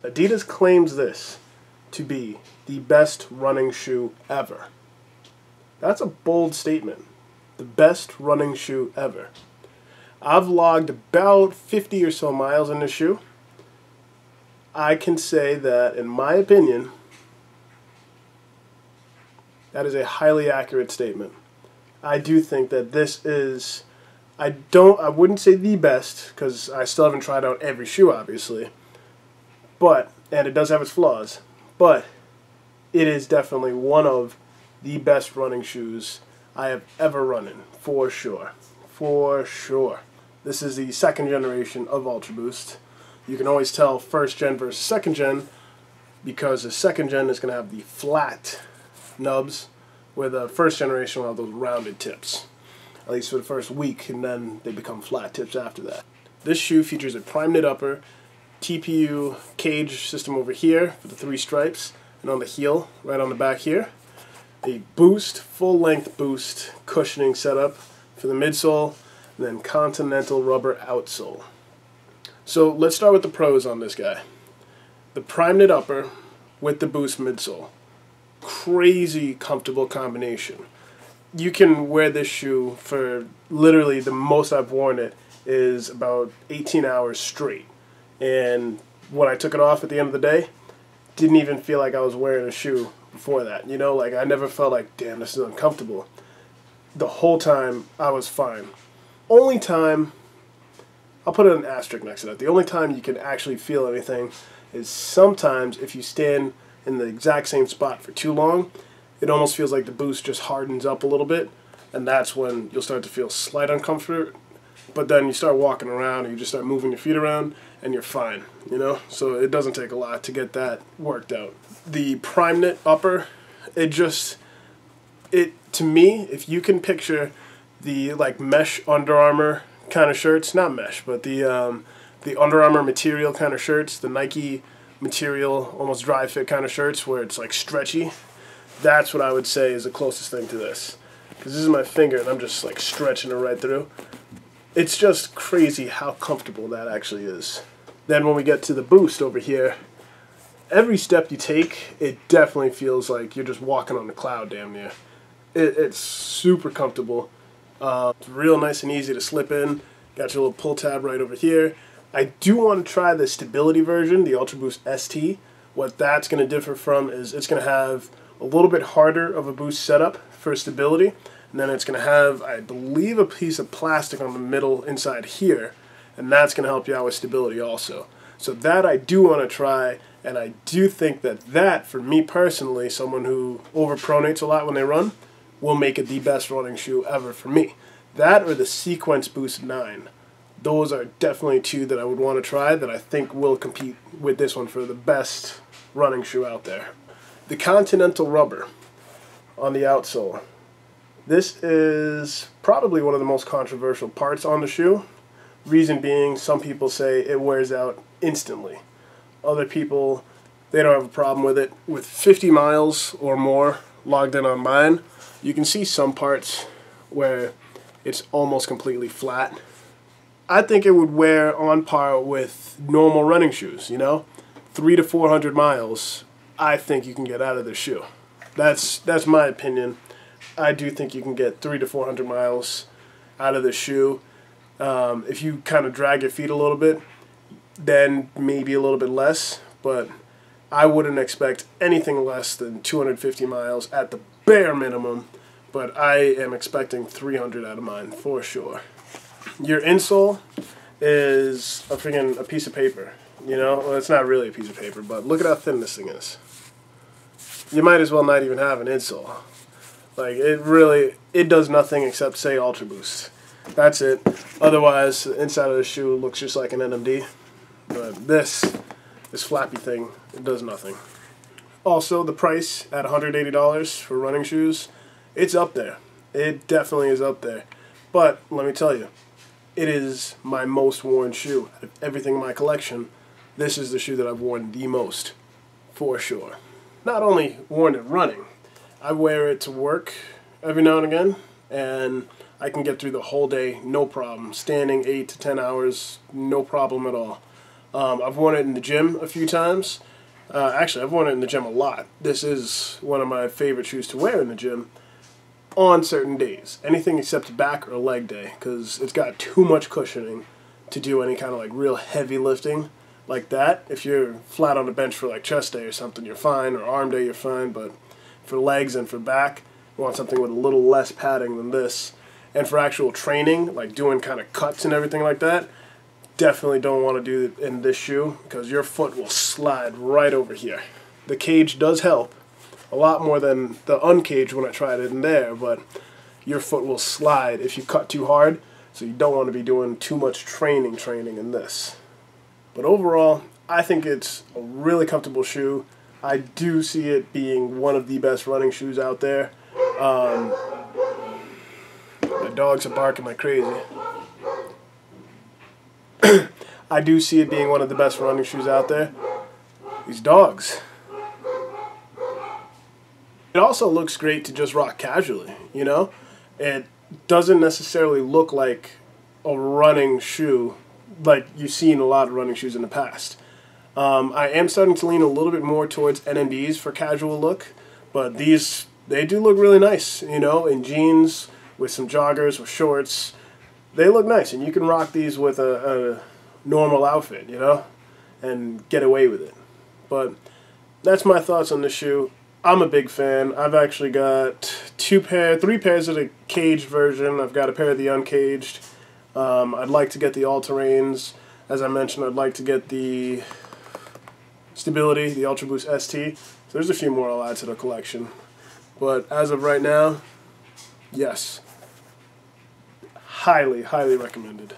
Adidas claims this to be the best running shoe ever. That's a bold statement. The best running shoe ever. I've logged about 50 or so miles in this shoe. I can say that, in my opinion, that is a highly accurate statement. I do think that this is, I wouldn't say the best, because I still haven't tried out every shoe, obviously. But, and it does have its flaws, but it is definitely one of the best running shoes I have ever run in, for sure. For sure. This is the second generation of UltraBoost. You can always tell first gen versus second gen because the second gen is going to have the flat nubs, where the first generation will have those rounded tips. At least for the first week, and then they become flat tips after that. This shoe features a prime knit upper, TPU cage system over here for the 3 stripes, and on the heel, right on the back here, a boost, full-length boost cushioning setup for the midsole, and then continental rubber outsole. So let's start with the pros on this guy. The prime knit upper with the boost midsole. Crazy comfortable combination. You can wear this shoe for literally the most I've worn it is about 18 hours straight. And when I took it off at the end of the day, didn't even feel like I was wearing a shoe before that. You know, like I never felt like, damn, this is uncomfortable. The whole time I was fine. Only time, I'll put an asterisk next to that. The only time you can actually feel anything is sometimes if you stand in the exact same spot for too long, it almost feels like the boost just hardens up a little bit, and that's when you'll start to feel slight discomfort. But then you start walking around and you just start moving your feet around and you're fine, you know? So it doesn't take a lot to get that worked out. The prime knit upper, to me, if you can picture the like mesh Under Armour kind of shirts, not mesh, but the Under Armour material kind of shirts, the Nike material, almost dry fit kind of shirts where it's like stretchy, that's what I would say is the closest thing to this. Because this is my finger and I'm just like stretching it right through. It's just crazy how comfortable that actually is. Then when we get to the boost over here, every step you take, it definitely feels like you're just walking on a cloud damn near. It's super comfortable. It's real nice and easy to slip in. Got your little pull tab right over here. I do want to try the stability version, the UltraBoost ST. What that's going to differ from is it's going to have a little bit harder of a boost setup for stability. And then it's going to have, I believe, a piece of plastic on the middle inside here. And that's going to help you out with stability also. So that I do want to try. And I do think that, for me personally, someone who overpronates a lot when they run, will make it the best running shoe ever for me. That or the Sequence Boost 9. Those are definitely two that I would want to try that I think will compete with this one for the best running shoe out there. The Continental Rubber on the outsole. This is probably one of the most controversial parts on the shoe. Reason being, some people say it wears out instantly. Other people, they don't have a problem with it. With 50 miles or more logged in on mine, you can see some parts where it's almost completely flat. I think it would wear on par with normal running shoes, you know? 300 to 400 miles, I think you can get out of this shoe. That's my opinion. I do think you can get 300 to 400 miles out of the shoe. If you kind of drag your feet a little bit, then maybe a little bit less, but I wouldn't expect anything less than 250 miles at the bare minimum, but I am expecting 300 out of mine for sure. Your insole is a piece of paper, you know? Well, it's not really a piece of paper, but look at how thin this thing is. You might as well not even have an insole. Like, it does nothing except say UltraBoost. That's it. Otherwise, the inside of the shoe looks just like an NMD. But this flappy thing, it does nothing. Also, the price at $180 for running shoes, it's up there. It definitely is up there. But, let me tell you, it is my most worn shoe. Out of everything in my collection, this is the shoe that I've worn the most, for sure. Not only worn it running, I wear it to work every now and again, and I can get through the whole day, no problem. Standing 8 to 10 hours, no problem at all. I've worn it in the gym a few times. Actually, I've worn it in the gym a lot. This is one of my favorite shoes to wear in the gym on certain days. Anything except back or leg day, because it's got too much cushioning to do any kind of like real heavy lifting like that. If you're flat on the bench for like chest day or something, you're fine, or arm day, you're fine, but for legs and for back, you want something with a little less padding than this. And for actual training, like doing kind of cuts and everything like that, definitely don't want to do it in this shoe, because your foot will slide right over here. The cage does help a lot more than the uncaged when I tried it in there, but your foot will slide if you cut too hard, so you don't want to be doing too much training in this. But overall, I think it's a really comfortable shoe. I do see it being one of the best running shoes out there. My dogs are barking like crazy. I do see it being one of the best running shoes out there. These dogs. It also looks great to just rock casually, you know? It doesn't necessarily look like a running shoe like you've seen a lot of running shoes in the past. I am starting to lean a little bit more towards NMDs for casual look, but these, they do look really nice, you know, in jeans, with some joggers, with shorts. They look nice, and you can rock these with a normal outfit, you know, and get away with it. But that's my thoughts on the shoe. I'm a big fan. I've actually got three pairs of the caged version. I've got a pair of the uncaged. I'd like to get the all-terrains. As I mentioned, I'd like to get the stability, the UltraBoost ST. So there's a few more I'll add to the collection. But as of right now, yes. Highly, highly recommended.